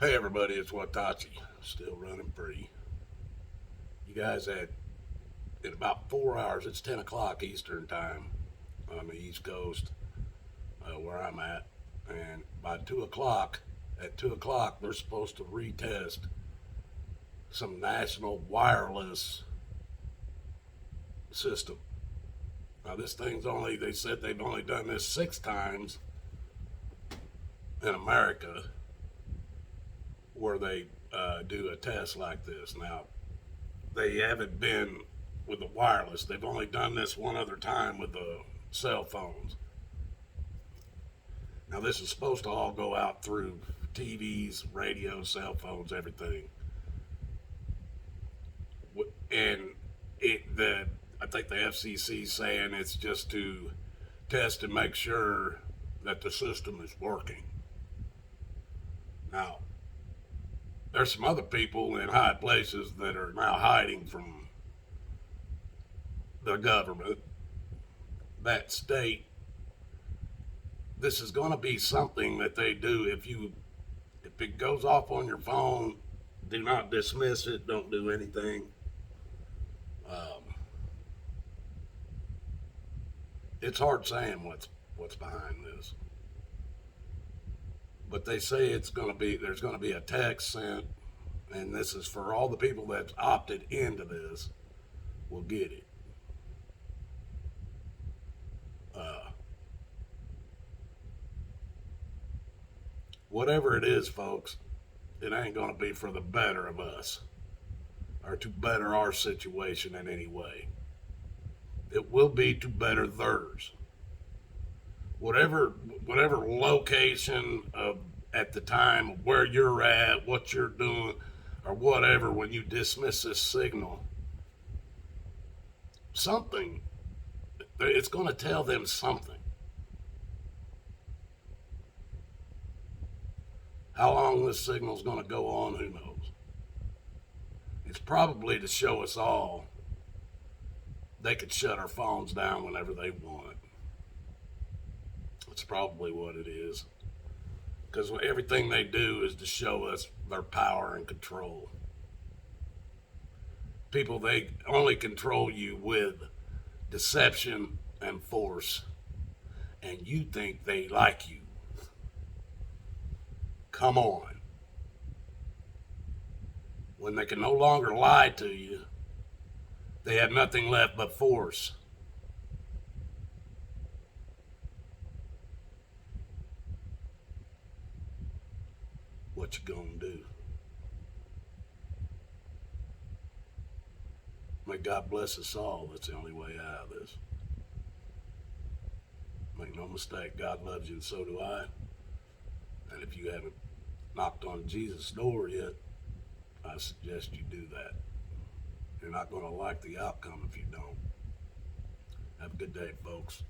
Hey everybody, it's Watachi, still running free. You guys had in about 4 hours. It's 10 o'clock Eastern time on the East Coast, where I'm at, and by 2 o'clock, at 2 o'clock, they're supposed to retest some national wireless system. Now this thing's only they said they've only done this 6 times in America where they do a test like this. Now they haven't been with the wireless. They've only done this one other time with the cell phones. Now this is supposed to all go out through TVs, radios, cell phones, everything. And I think the FCC is saying it's just to test and make sure that the system is working. Now, there's some other people in high places that are now hiding from the government, that state. This is going to be something that they do. If it goes off on your phone, do not dismiss it. Don't do anything. It's hard saying what's behind this, but they say there's going to be a text sent, and this is for all the people that's opted into this will get it. Whatever it is, folks, it ain't going to be for the better of us or to better our situation in any way. It will be to better theirs. Whatever location of at the time where you're at, what you're doing, or whatever, when you dismiss this signal, something, it's going to tell them something. How long this signal's going to go on, who knows? It's probably to show us all they could shut our phones down whenever they want. That's probably what it is. Because everything they do is to show us their power and control. People, they only control you with deception and force. And you think they like you. Come on. When they can no longer lie to you, they have nothing left but force. What you gonna do? May God bless us all. That's the only way out of this. Make no mistake, God loves you and so do I. And if you haven't knocked on Jesus' door yet, I suggest you do that. You're not going to like the outcome if you don't. Have a good day, folks.